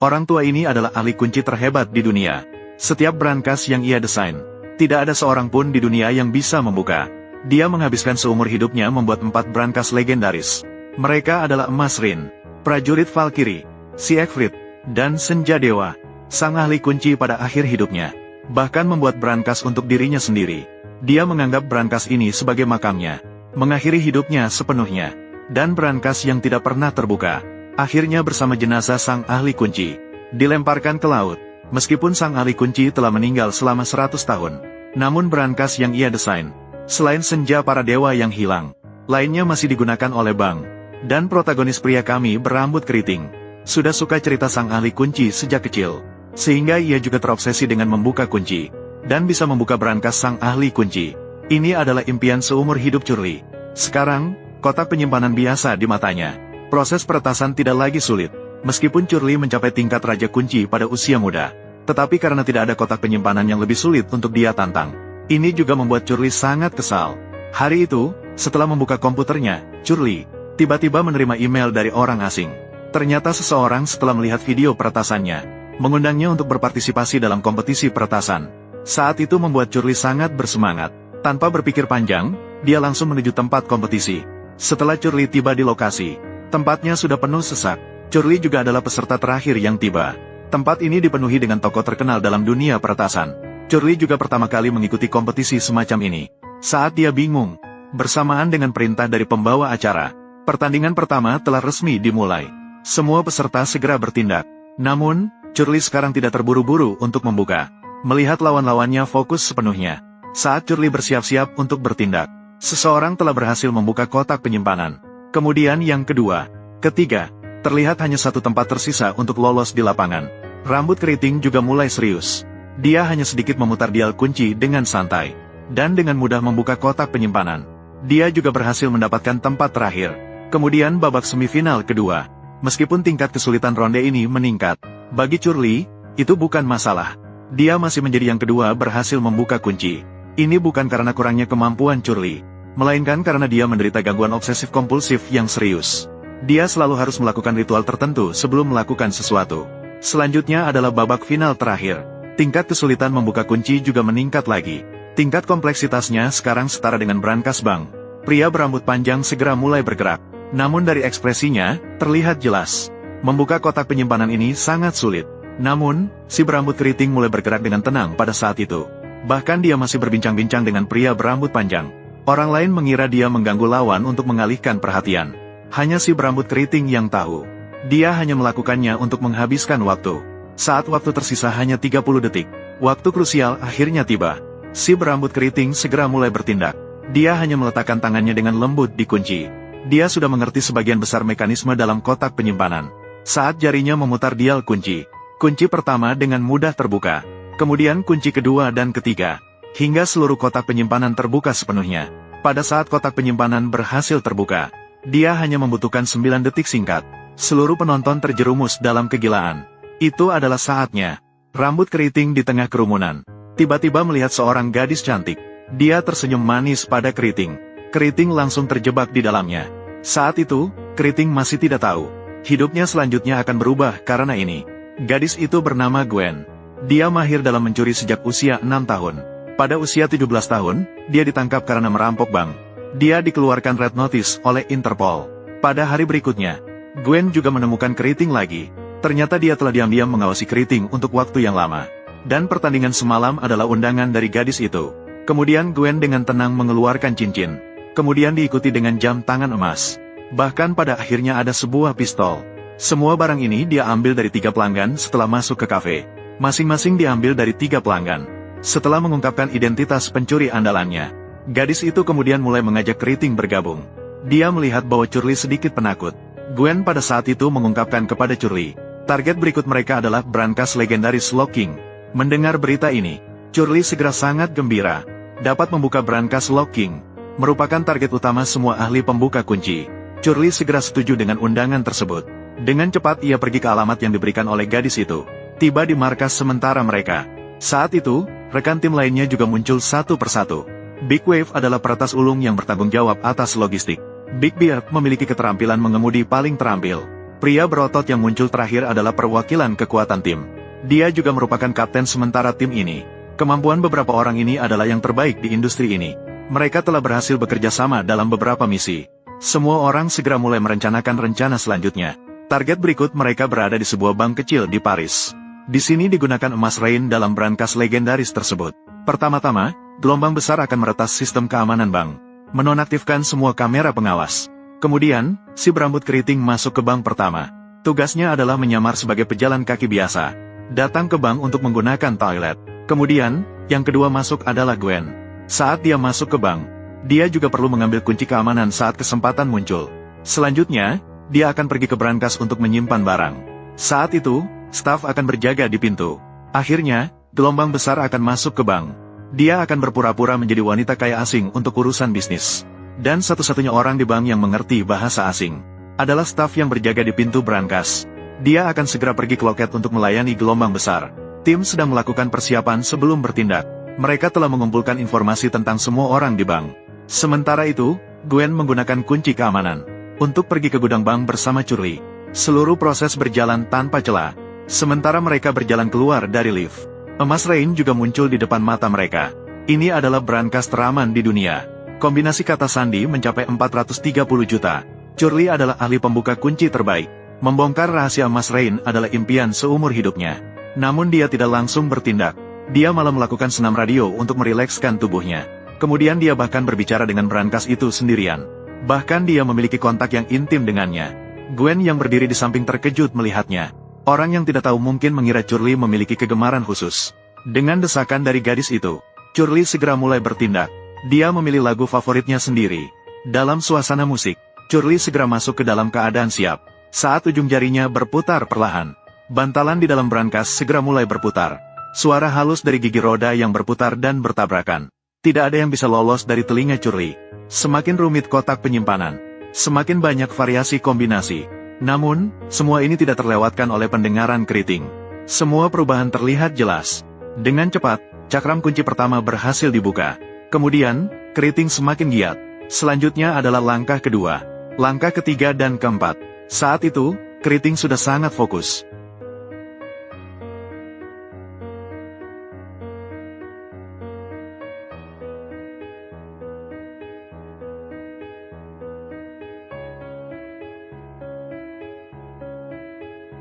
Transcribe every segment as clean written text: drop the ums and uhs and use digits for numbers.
Orang tua ini adalah ahli kunci terhebat di dunia. Setiap brankas yang ia desain, tidak ada seorang pun di dunia yang bisa membuka. Dia menghabiskan seumur hidupnya membuat 4 brankas legendaris. Mereka adalah Emas Rin, Prajurit Valkyrie, Siegfried, dan Senja Dewa. Sang ahli kunci pada akhir hidupnya bahkan membuat brankas untuk dirinya sendiri. Dia menganggap brankas ini sebagai makamnya, mengakhiri hidupnya sepenuhnya. Dan brankas yang tidak pernah terbuka, akhirnya bersama jenazah sang ahli kunci, dilemparkan ke laut. Meskipun sang ahli kunci telah meninggal selama 100 tahun, namun brankas yang ia desain, selain senja para dewa yang hilang, lainnya masih digunakan oleh Bang. Dan protagonis pria kami berambut keriting sudah suka cerita sang ahli kunci sejak kecil, sehingga ia juga terobsesi dengan membuka kunci, dan bisa membuka brankas sang ahli kunci. Ini adalah impian seumur hidup Curly. Sekarang, kotak penyimpanan biasa di matanya. Proses peretasan tidak lagi sulit, meskipun Curly mencapai tingkat Raja Kunci pada usia muda. Tetapi karena tidak ada kotak penyimpanan yang lebih sulit untuk dia tantang, ini juga membuat Curly sangat kesal. Hari itu, setelah membuka komputernya, Curly tiba-tiba menerima email dari orang asing. Ternyata seseorang setelah melihat video peretasannya, mengundangnya untuk berpartisipasi dalam kompetisi peretasan. Saat itu membuat Curly sangat bersemangat. Tanpa berpikir panjang, dia langsung menuju tempat kompetisi. Setelah Curly tiba di lokasi, tempatnya sudah penuh sesak. Curly juga adalah peserta terakhir yang tiba. Tempat ini dipenuhi dengan tokoh terkenal dalam dunia peretasan. Curly juga pertama kali mengikuti kompetisi semacam ini. Saat dia bingung, bersamaan dengan perintah dari pembawa acara, pertandingan pertama telah resmi dimulai. Semua peserta segera bertindak. Namun, Curly sekarang tidak terburu-buru untuk membuka. Melihat lawan-lawannya fokus sepenuhnya. Saat Curly bersiap-siap untuk bertindak, seseorang telah berhasil membuka kotak penyimpanan. Kemudian yang kedua, ketiga, terlihat hanya satu tempat tersisa untuk lolos di lapangan. Rambut keriting juga mulai serius. Dia hanya sedikit memutar dial kunci dengan santai, dan dengan mudah membuka kotak penyimpanan. Dia juga berhasil mendapatkan tempat terakhir. Kemudian babak semifinal kedua. Meskipun tingkat kesulitan ronde ini meningkat, bagi Curly, itu bukan masalah. Dia masih menjadi yang kedua berhasil membuka kunci. Ini bukan karena kurangnya kemampuan Curly, melainkan karena dia menderita gangguan obsesif kompulsif yang serius. Dia selalu harus melakukan ritual tertentu sebelum melakukan sesuatu. Selanjutnya adalah babak final terakhir. Tingkat kesulitan membuka kunci juga meningkat lagi. Tingkat kompleksitasnya sekarang setara dengan brankas Bang. Pria berambut panjang segera mulai bergerak. Namun dari ekspresinya, terlihat jelas, membuka kotak penyimpanan ini sangat sulit. Namun, si berambut keriting mulai bergerak dengan tenang pada saat itu. Bahkan dia masih berbincang-bincang dengan pria berambut panjang. Orang lain mengira dia mengganggu lawan untuk mengalihkan perhatian. Hanya si berambut keriting yang tahu. Dia hanya melakukannya untuk menghabiskan waktu. Saat waktu tersisa hanya 30 detik, waktu krusial akhirnya tiba. Si berambut keriting segera mulai bertindak. Dia hanya meletakkan tangannya dengan lembut di kunci. Dia sudah mengerti sebagian besar mekanisme dalam kotak penyimpanan. Saat jarinya memutar dial kunci, kunci pertama dengan mudah terbuka. Kemudian kunci kedua dan ketiga, hingga seluruh kotak penyimpanan terbuka sepenuhnya. Pada saat kotak penyimpanan berhasil terbuka, dia hanya membutuhkan 9 detik singkat. Seluruh penonton terjerumus dalam kegilaan. Itu adalah saatnya. Rambut keriting di tengah kerumunan tiba-tiba melihat seorang gadis cantik. Dia tersenyum manis pada keriting. Keriting langsung terjebak di dalamnya. Saat itu, keriting masih tidak tahu hidupnya selanjutnya akan berubah karena ini. Gadis itu bernama Gwen. Dia mahir dalam mencuri sejak usia 6 tahun. Pada usia 17 tahun, dia ditangkap karena merampok bank. Dia dikeluarkan red notice oleh Interpol. Pada hari berikutnya, Gwen juga menemukan keriting lagi. Ternyata dia telah diam-diam mengawasi keriting untuk waktu yang lama. Dan pertandingan semalam adalah undangan dari gadis itu. Kemudian Gwen dengan tenang mengeluarkan cincin. Kemudian diikuti dengan jam tangan emas. Bahkan pada akhirnya ada sebuah pistol. Semua barang ini dia ambil dari 3 pelanggan setelah masuk ke kafe. Masing-masing diambil dari 3 pelanggan. Setelah mengungkapkan identitas pencuri andalannya, gadis itu kemudian mulai mengajak keriting bergabung. Dia melihat bahwa Curly sedikit penakut. Gwen pada saat itu mengungkapkan kepada Curly, target berikut mereka adalah brankas legendaris Locking. Mendengar berita ini, Curly segera sangat gembira. Dapat membuka brankas Locking merupakan target utama semua ahli pembuka kunci. Curly segera setuju dengan undangan tersebut. Dengan cepat ia pergi ke alamat yang diberikan oleh gadis itu. Tiba di markas sementara mereka. Saat itu, rekan tim lainnya juga muncul satu persatu. Big Wave adalah peretas ulung yang bertanggung jawab atas logistik. Big Beard memiliki keterampilan mengemudi paling terampil. Pria berotot yang muncul terakhir adalah perwakilan kekuatan tim. Dia juga merupakan kapten sementara tim ini. Kemampuan beberapa orang ini adalah yang terbaik di industri ini. Mereka telah berhasil bekerja sama dalam beberapa misi. Semua orang segera mulai merencanakan rencana selanjutnya. Target berikut mereka berada di sebuah bank kecil di Paris. Di sini digunakan emas Rain dalam brankas legendaris tersebut. Pertama-tama, gelombang besar akan meretas sistem keamanan bank. Menonaktifkan semua kamera pengawas. Kemudian, si berambut keriting masuk ke bank pertama. Tugasnya adalah menyamar sebagai pejalan kaki biasa. Datang ke bank untuk menggunakan toilet. Kemudian, yang kedua masuk adalah Gwen. Saat dia masuk ke bank, dia juga perlu mengambil kunci keamanan saat kesempatan muncul. Selanjutnya, dia akan pergi ke brankas untuk menyimpan barang. Saat itu, staf akan berjaga di pintu. Akhirnya, gelombang besar akan masuk ke bank. Dia akan berpura-pura menjadi wanita kaya asing untuk urusan bisnis. Dan satu-satunya orang di bank yang mengerti bahasa asing adalah staf yang berjaga di pintu brankas. Dia akan segera pergi ke loket untuk melayani gelombang besar. Tim sedang melakukan persiapan sebelum bertindak. Mereka telah mengumpulkan informasi tentang semua orang di bank. Sementara itu, Gwen menggunakan kunci keamanan untuk pergi ke gudang bank bersama Curly. Seluruh proses berjalan tanpa celah. Sementara mereka berjalan keluar dari lift, emas Rain juga muncul di depan mata mereka. Ini adalah brankas teraman di dunia. Kombinasi kata sandi mencapai 430 juta. Curly adalah ahli pembuka kunci terbaik. Membongkar rahasia emas Rain adalah impian seumur hidupnya. Namun dia tidak langsung bertindak. Dia malah melakukan senam radio untuk merilekskan tubuhnya. Kemudian dia bahkan berbicara dengan brankas itu sendirian. Bahkan dia memiliki kontak yang intim dengannya. Gwen yang berdiri di samping terkejut melihatnya. Orang yang tidak tahu mungkin mengira Curly memiliki kegemaran khusus. Dengan desakan dari gadis itu, Curly segera mulai bertindak. Dia memilih lagu favoritnya sendiri. Dalam suasana musik, Curly segera masuk ke dalam keadaan siap. Saat ujung jarinya berputar perlahan, bantalan di dalam brankas segera mulai berputar. Suara halus dari gigi roda yang berputar dan bertabrakan. Tidak ada yang bisa lolos dari telinga Curly. Semakin rumit kotak penyimpanan, semakin banyak variasi kombinasi. Namun, semua ini tidak terlewatkan oleh pendengaran keriting. Semua perubahan terlihat jelas. Dengan cepat, cakram kunci pertama berhasil dibuka. Kemudian, keriting semakin giat. Selanjutnya adalah langkah kedua, langkah ketiga dan keempat. Saat itu, keriting sudah sangat fokus.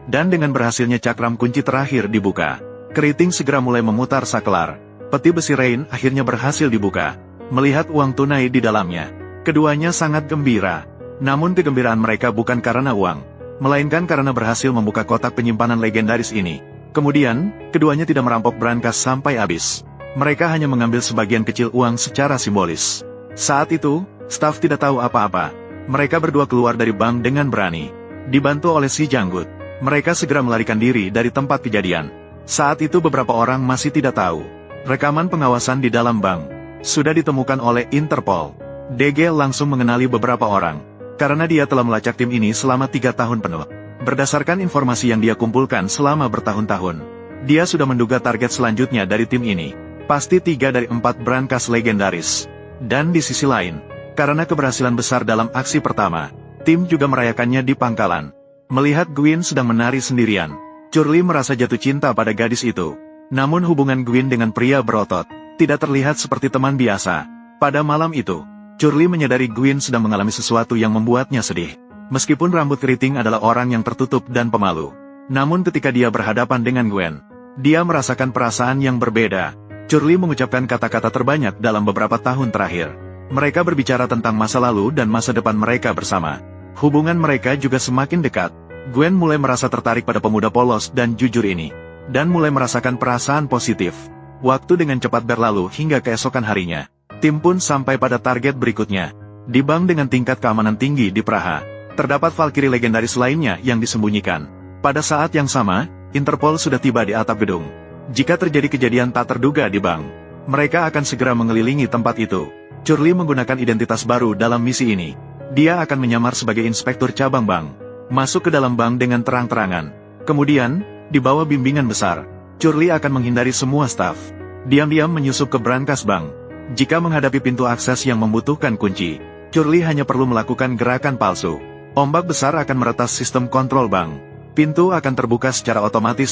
Dan dengan berhasilnya cakram kunci terakhir dibuka, keriting segera mulai memutar saklar. Peti besi Rain akhirnya berhasil dibuka. Melihat uang tunai di dalamnya, keduanya sangat gembira. Namun kegembiraan mereka bukan karena uang, melainkan karena berhasil membuka kotak penyimpanan legendaris ini. Kemudian, keduanya tidak merampok brankas sampai habis. Mereka hanya mengambil sebagian kecil uang secara simbolis. Saat itu, staf tidak tahu apa-apa. Mereka berdua keluar dari bank dengan berani. Dibantu oleh si janggut, mereka segera melarikan diri dari tempat kejadian. Saat itu beberapa orang masih tidak tahu. Rekaman pengawasan di dalam bank sudah ditemukan oleh Interpol. DG langsung mengenali beberapa orang, karena dia telah melacak tim ini selama 3 tahun penuh. Berdasarkan informasi yang dia kumpulkan selama bertahun-tahun, dia sudah menduga target selanjutnya dari tim ini. Pasti 3 dari 4 brankas legendaris. Dan di sisi lain, karena keberhasilan besar dalam aksi pertama, tim juga merayakannya di pangkalan. Melihat Gwen sedang menari sendirian, Curly merasa jatuh cinta pada gadis itu. Namun hubungan Gwen dengan pria berotot tidak terlihat seperti teman biasa. Pada malam itu, Curly menyadari Gwen sedang mengalami sesuatu yang membuatnya sedih. Meskipun rambut keriting adalah orang yang tertutup dan pemalu, namun ketika dia berhadapan dengan Gwen, dia merasakan perasaan yang berbeda. Curly mengucapkan kata-kata terbanyak dalam beberapa tahun terakhir. Mereka berbicara tentang masa lalu dan masa depan mereka bersama. Hubungan mereka juga semakin dekat. Gwen mulai merasa tertarik pada pemuda polos dan jujur ini, dan mulai merasakan perasaan positif. Waktu dengan cepat berlalu hingga keesokan harinya. Tim pun sampai pada target berikutnya. Di bank dengan tingkat keamanan tinggi di Praha, terdapat Valkyrie legendaris lainnya yang disembunyikan. Pada saat yang sama, Interpol sudah tiba di atap gedung. Jika terjadi kejadian tak terduga di bank, mereka akan segera mengelilingi tempat itu. Curly menggunakan identitas baru dalam misi ini. Dia akan menyamar sebagai inspektur cabang bank, masuk ke dalam bank dengan terang-terangan. Kemudian, di bawah bimbingan besar, Curly akan menghindari semua staf. Diam-diam menyusup ke brankas bank. Jika menghadapi pintu akses yang membutuhkan kunci, Curly hanya perlu melakukan gerakan palsu. Ombak besar akan meretas sistem kontrol bank. Pintu akan terbuka secara otomatis